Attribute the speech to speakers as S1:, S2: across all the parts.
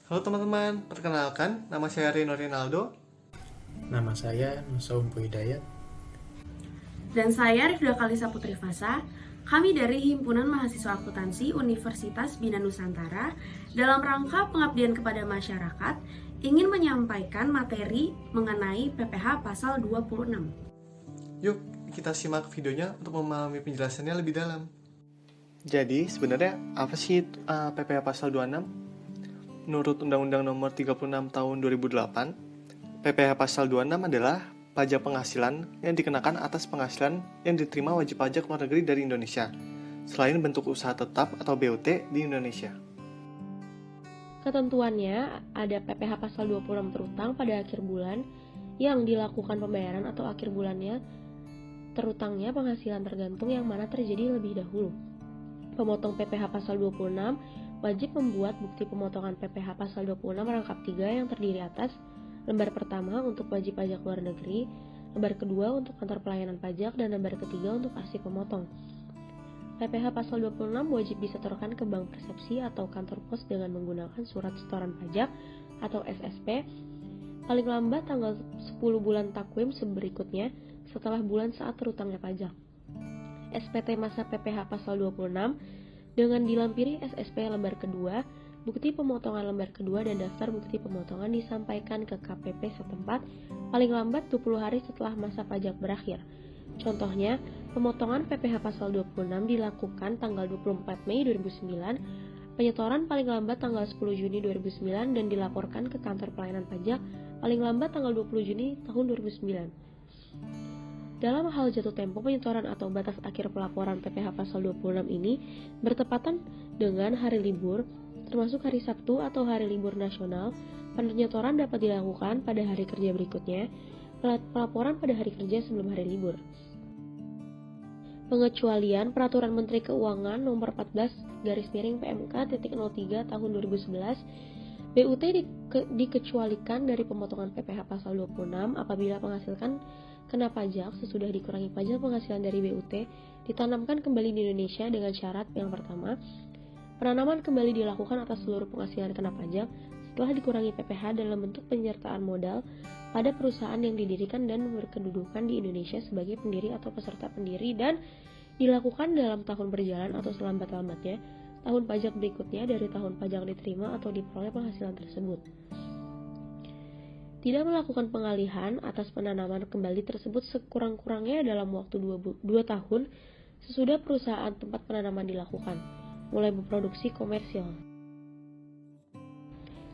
S1: Halo teman-teman, perkenalkan nama saya Rino Rinaldo.
S2: Nama saya Nusa Umpu Hidayat.
S3: Dan saya Rifda Kalisa Putri Fasa. Kami dari Himpunan Mahasiswa Akuntansi Universitas Bina Nusantara dalam rangka pengabdian kepada masyarakat ingin menyampaikan materi mengenai PPh pasal 26.
S1: Yuk, kita simak videonya untuk memahami penjelasannya lebih dalam. Jadi, sebenarnya apa sih PPh pasal 26? Menurut Undang-Undang Nomor 36 Tahun 2008, PPh pasal 26 adalah pajak penghasilan yang dikenakan atas penghasilan yang diterima wajib pajak luar negeri dari Indonesia, selain bentuk usaha tetap atau BUT di Indonesia.
S4: Ketentuannya ada PPh pasal 26 terutang pada akhir bulan yang dilakukan pembayaran atau akhir bulannya terutangnya penghasilan tergantung yang mana terjadi lebih dahulu. Pemotong PPh pasal 26 wajib membuat bukti pemotongan PPh pasal 26 rangkap 3 yang terdiri atas lembar pertama untuk wajib pajak luar negeri, lembar kedua untuk kantor pelayanan pajak, dan lembar ketiga untuk arsip pemotong. PPh pasal 26 wajib disetorkan ke bank persepsi atau kantor pos dengan menggunakan surat setoran pajak atau SSP paling lambat tanggal 10 bulan takwim berikutnya setelah bulan saat terutangnya pajak. SPT masa PPh pasal 26 dengan dilampiri SSP lembar kedua, bukti pemotongan lembar kedua dan daftar bukti pemotongan disampaikan ke KPP setempat paling lambat 20 hari setelah masa pajak berakhir. Contohnya, pemotongan PPh pasal 26 dilakukan tanggal 24 Mei 2009, penyetoran paling lambat tanggal 10 Juni 2009 dan dilaporkan ke kantor pelayanan pajak paling lambat tanggal 20 Juni tahun 2009. Dalam hal jatuh tempo penyetoran atau batas akhir pelaporan PPh pasal 26 ini bertepatan dengan hari libur, termasuk hari Sabtu atau hari libur nasional, penyetoran dapat dilakukan pada hari kerja berikutnya, pelaporan pada hari kerja sebelum hari libur. Pengecualian Peraturan Menteri Keuangan Nomor 14/PMK.03 Tahun 2011, BUT dikecualikan dari pemotongan PPh pasal 26 apabila penghasilan kena pajak sesudah dikurangi pajak penghasilan dari BUT ditanamkan kembali di Indonesia dengan syarat yang pertama, penanaman kembali dilakukan atas seluruh penghasilan kena pajak setelah dikurangi PPh dalam bentuk penyertaan modal pada perusahaan yang didirikan dan berkedudukan di Indonesia sebagai pendiri atau peserta pendiri dan dilakukan dalam tahun berjalan atau selambat-lambatnya tahun pajak berikutnya dari tahun pajak diterima atau diperoleh penghasilan tersebut. Tidak melakukan pengalihan atas penanaman kembali tersebut sekurang-kurangnya dalam waktu 2 tahun sesudah perusahaan tempat penanaman dilakukan, mulai berproduksi komersial.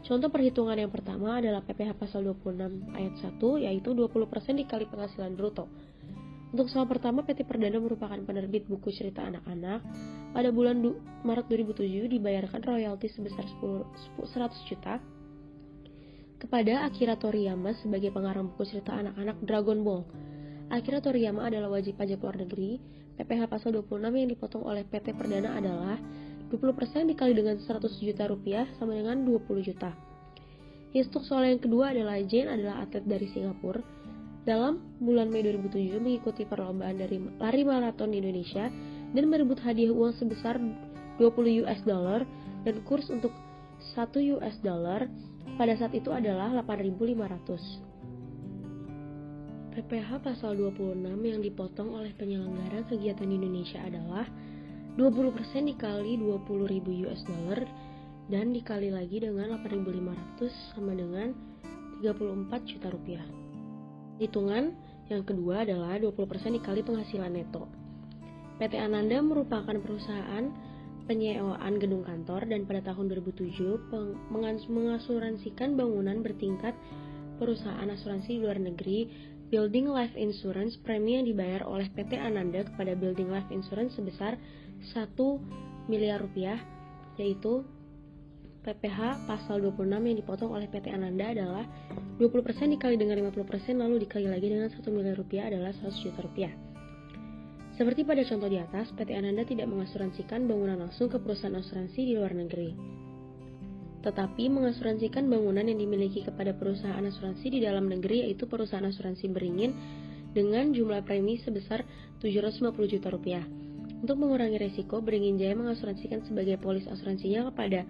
S4: Contoh perhitungan yang pertama adalah PPh pasal 26 ayat 1, yaitu 20% dikali penghasilan bruto. Untuk soal pertama, PT Perdana merupakan penerbit buku cerita anak-anak. Pada bulan Maret 2007 dibayarkan royalti sebesar 100 juta kepada Akira Toriyama sebagai pengarang buku cerita anak-anak Dragon Ball. Akira Toriyama adalah wajib pajak luar negeri. PPh pasal 26 yang dipotong oleh PT Perdana adalah 20% dikali dengan 100 juta rupiah sama dengan 20 juta. Untuk soal yang kedua adalah Jane adalah atlet dari Singapura. Dalam bulan Mei 2007 mengikuti perlombaan dari lari maraton di Indonesia dan merebut hadiah uang sebesar $20 dan kurs untuk $1 pada saat itu adalah 8.500. PPh pasal 26 yang dipotong oleh penyelenggara kegiatan di Indonesia adalah 20% dikali $20.000 dan dikali lagi dengan 8.500 sama dengan 34 juta rupiah. Hitungan yang kedua adalah 20% dikali penghasilan neto. PT Ananda merupakan perusahaan penyewaan gedung kantor dan pada tahun 2007 mengasuransikan bangunan bertingkat perusahaan asuransi di luar negeri. Building Life Insurance premi yang dibayar oleh PT Ananda kepada Building Life Insurance sebesar 1 miliar rupiah, yaitu PPh pasal 26 yang dipotong oleh PT Ananda adalah 20% dikali dengan 50% lalu dikali lagi dengan 1 miliar rupiah adalah 100 juta rupiah. Seperti pada contoh di atas, PT Ananda tidak mengasuransikan bangunan langsung ke perusahaan asuransi di luar negeri, tetapi mengasuransikan bangunan yang dimiliki kepada perusahaan asuransi di dalam negeri, yaitu perusahaan asuransi beringin dengan jumlah premi sebesar 750 juta rupiah. Untuk mengurangi resiko, Beringin Jaya mengasuransikan sebagai polis asuransinya kepada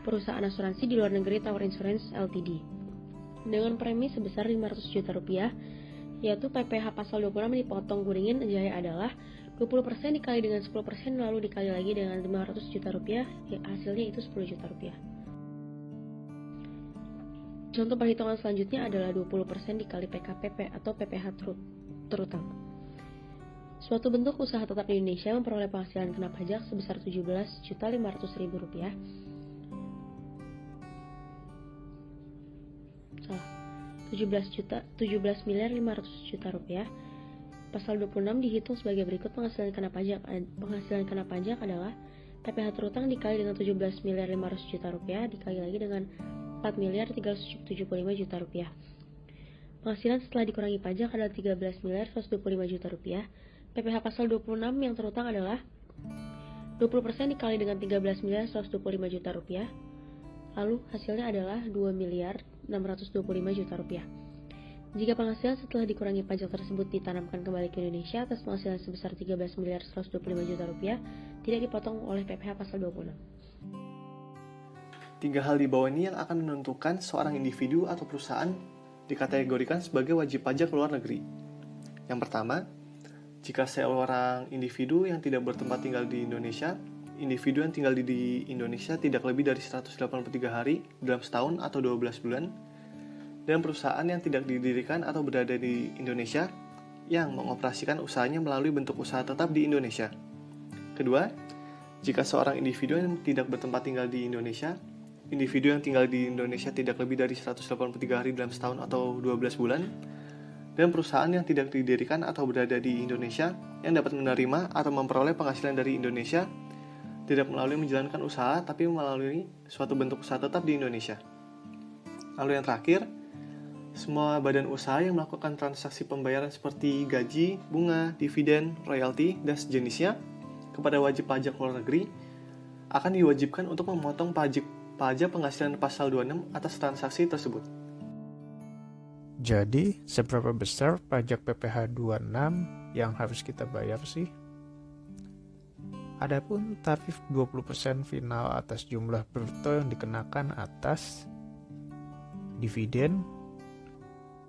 S4: perusahaan asuransi di luar negeri Tower Insurance Ltd dengan premi sebesar 500 juta rupiah, yaitu PPh pasal 26 dipotong kuringin Jaya adalah 20% dikali dengan 10% lalu dikali lagi dengan 500 juta rupiah, hasilnya itu 10 juta rupiah. Contoh perhitungan selanjutnya adalah 20% dikali PKPP atau PPh terutang. Suatu bentuk usaha tetap di Indonesia memperoleh penghasilan kena pajak sebesar 17.500.000 rupiah. 17.500.000 juta rupiah. Pasal 26 dihitung sebagai berikut penghasilan kena pajak. Penghasilan kena pajak adalah PPh terutang dikali dengan 17.500.000 juta rupiah dikali lagi dengan 4.375 juta rupiah. Penghasilan setelah dikurangi pajak adalah 13.125 juta rupiah. PPh pasal 26 yang terutang adalah 20% dikali dengan 13.125 juta rupiah. Lalu hasilnya adalah 2.625 juta rupiah. Jika penghasilan setelah dikurangi pajak tersebut ditanamkan kembali ke Indonesia atas penghasilan sebesar 13.125 juta rupiah, tidak dipotong oleh PPh pasal 26.
S1: 3 hal di bawah ini yang akan menentukan seorang individu atau perusahaan dikategorikan sebagai wajib pajak luar negeri. Yang pertama, jika seorang individu yang tidak bertempat tinggal di Indonesia, individu yang tinggal di Indonesia tidak lebih dari 183 hari dalam setahun atau 12 bulan, dan perusahaan yang tidak didirikan atau berada di Indonesia yang mengoperasikan usahanya melalui bentuk usaha tetap di Indonesia. Kedua, jika seorang individu yang tidak bertempat tinggal di Indonesia, individu yang tinggal di Indonesia tidak lebih dari 183 hari dalam setahun atau 12 bulan, dan perusahaan yang tidak didirikan atau berada di Indonesia yang dapat menerima atau memperoleh penghasilan dari Indonesia tidak melalui menjalankan usaha tapi melalui suatu bentuk usaha tetap di Indonesia. Lalu yang terakhir, semua badan usaha yang melakukan transaksi pembayaran seperti gaji, bunga, dividen, royalti, dan sejenisnya kepada wajib pajak luar negeri akan diwajibkan untuk memotong pajak penghasilan pasal 26 atas transaksi tersebut.
S2: Jadi, seberapa besar pajak PPh 26 yang harus kita bayar sih? Adapun tarif 20% final atas jumlah bruto yang dikenakan atas dividen,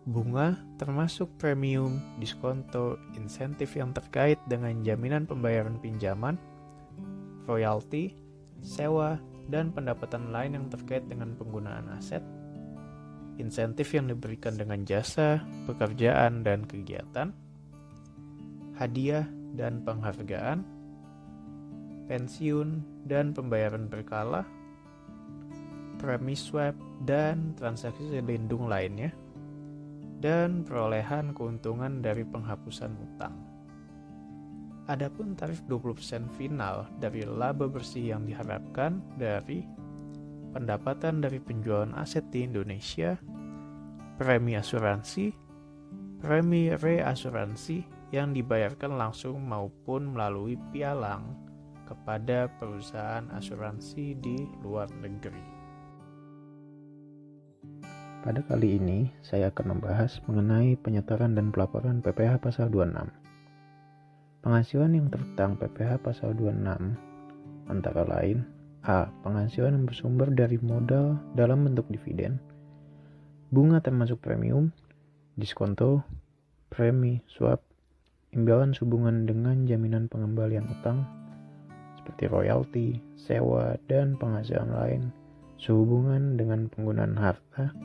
S2: bunga termasuk premium, diskonto, insentif yang terkait dengan jaminan pembayaran pinjaman, royalti, sewa, dan pendapatan lain yang terkait dengan penggunaan aset, insentif yang diberikan dengan jasa, pekerjaan, dan kegiatan, hadiah dan penghargaan, pensiun dan pembayaran berkala, premi swap dan transaksi lindung lainnya, dan perolehan keuntungan dari penghapusan utang. Adapun tarif 20% final dari laba bersih yang diharapkan dari pendapatan dari penjualan aset di Indonesia, premi asuransi, premi reasuransi yang dibayarkan langsung maupun melalui pialang kepada perusahaan asuransi di luar negeri.
S5: Pada kali ini, saya akan membahas mengenai penyetoran dan pelaporan PPh pasal 26. Penghasilan yang terutang PPh pasal 26 antara lain: A. Penghasilan yang bersumber dari modal dalam bentuk dividen, bunga termasuk premium, diskonto, premi, swap, imbalan sehubungan dengan jaminan pengembalian utang, seperti royalti, sewa, dan penghasilan lain sehubungan dengan penggunaan harta,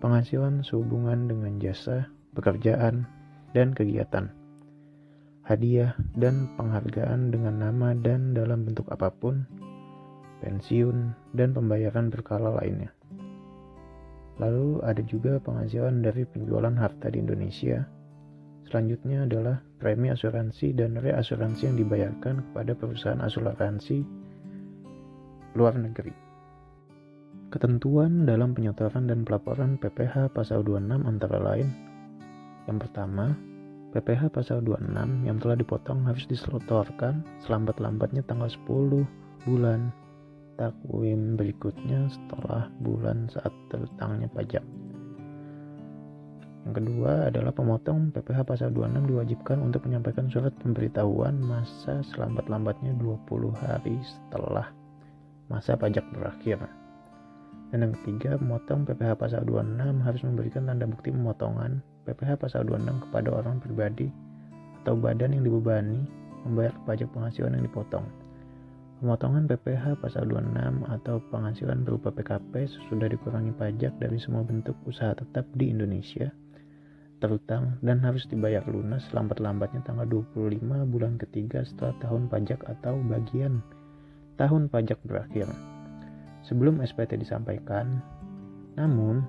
S5: penghasilan sehubungan dengan jasa, pekerjaan, dan kegiatan, hadiah dan penghargaan dengan nama dan dalam bentuk apapun, pensiun, dan pembayaran berkala lainnya. Lalu ada juga penghasilan dari penjualan harta di Indonesia. Selanjutnya adalah premi asuransi dan reasuransi yang dibayarkan kepada perusahaan asuransi luar negeri. Ketentuan dalam penyetoran dan pelaporan PPh pasal 26 antara lain: yang pertama, PPh pasal 26 yang telah dipotong harus disetorkan selambat-lambatnya tanggal 10 bulan takwim berikutnya setelah bulan saat terutangnya pajak. Yang kedua adalah pemotong PPh pasal 26 diwajibkan untuk menyampaikan surat pemberitahuan masa selambat-lambatnya 20 hari setelah masa pajak berakhir. Dan yang ketiga, memotong PPh pasal 26 harus memberikan tanda bukti pemotongan PPh pasal 26 kepada orang pribadi atau badan yang dibebani membayar pajak penghasilan yang dipotong. Pemotongan PPh pasal 26 atau penghasilan berupa PKP sesudah dikurangi pajak dari semua bentuk usaha tetap di Indonesia, terutang dan harus dibayar lunas selambat-lambatnya tanggal 25 bulan ketiga setelah tahun pajak atau bagian tahun pajak berakhir, sebelum SPT disampaikan. Namun,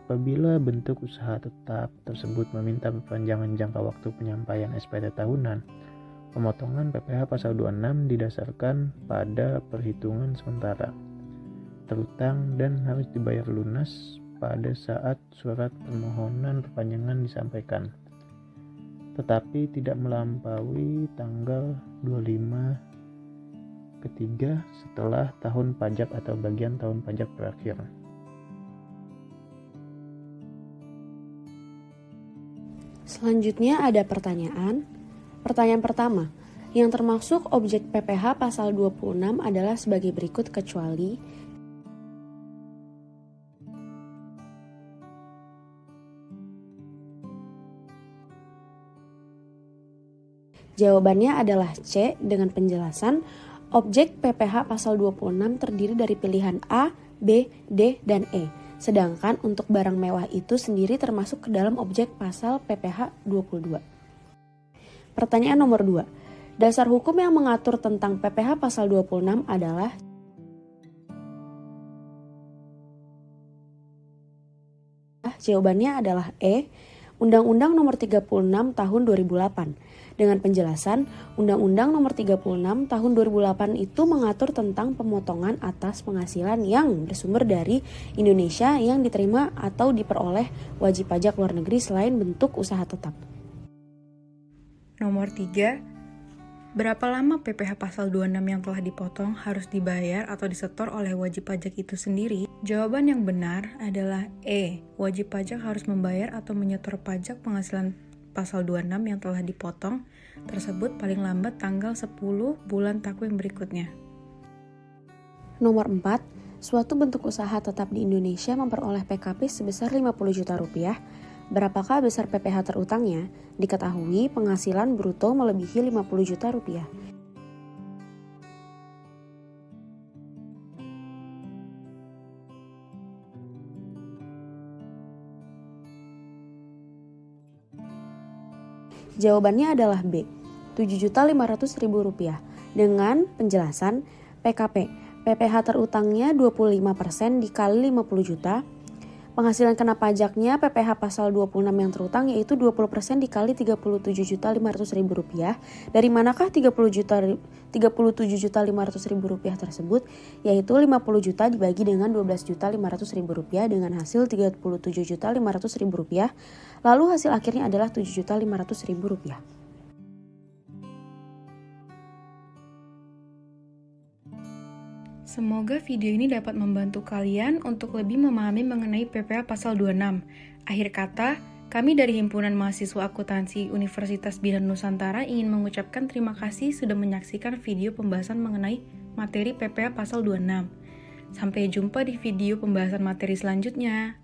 S5: apabila bentuk usaha tetap tersebut meminta perpanjangan jangka waktu penyampaian SPT tahunan, pemotongan PPh pasal 26 didasarkan pada perhitungan sementara, terutang dan harus dibayar lunas pada saat surat permohonan perpanjangan disampaikan, tetapi tidak melampaui tanggal 25 ketiga setelah tahun pajak atau bagian tahun pajak berakhir.
S3: Selanjutnya ada pertanyaan. Pertanyaan pertama, yang termasuk objek PPh pasal 26 adalah sebagai berikut kecuali Jawabannya adalah C dengan penjelasan objek PPh pasal 26 terdiri dari pilihan A, B, D, dan E. Sedangkan untuk barang mewah itu sendiri termasuk ke dalam objek pasal PPh 22. Pertanyaan nomor 2. Dasar hukum yang mengatur tentang PPh pasal 26 adalah Jawabannya adalah E, Undang-Undang Nomor 36 Tahun 2008. Dengan penjelasan, Undang-Undang Nomor 36 Tahun 2008 itu mengatur tentang pemotongan atas penghasilan yang bersumber dari Indonesia yang diterima atau diperoleh wajib pajak luar negeri selain bentuk usaha tetap.
S6: Nomor 3. Berapa lama PPh pasal 26 yang telah dipotong harus dibayar atau disetor oleh wajib pajak itu sendiri? Jawaban yang benar adalah E. Wajib pajak harus membayar atau menyetor pajak penghasilan pasal 26 yang telah dipotong tersebut paling lambat tanggal 10 bulan takwim berikutnya.
S3: Nomor 4. Suatu bentuk usaha tetap di Indonesia memperoleh PKP sebesar 50 juta rupiah. Berapakah besar PPh terutangnya? Diketahui penghasilan bruto melebihi 50 juta rupiah. Jawabannya adalah B, Rp7.500.000 dengan penjelasan PKP. PPh terutangnya 25% dikali 50 juta. Penghasilan kena pajaknya PPh pasal 26 yang terutang yaitu 20% dikali Rp37.500.000. Dari manakah Rp37.500.000 tersebut? Yaitu 50 juta dibagi dengan Rp12.500.000 dengan hasil Rp37.500.000. Lalu hasil akhirnya adalah Rp7.500.000.
S6: Semoga video ini dapat membantu kalian untuk lebih memahami mengenai PPh pasal 26. Akhir kata, kami dari Himpunan Mahasiswa Akuntansi Universitas Bina Nusantara ingin mengucapkan terima kasih sudah menyaksikan video pembahasan mengenai materi PPh pasal 26. Sampai jumpa di video pembahasan materi selanjutnya.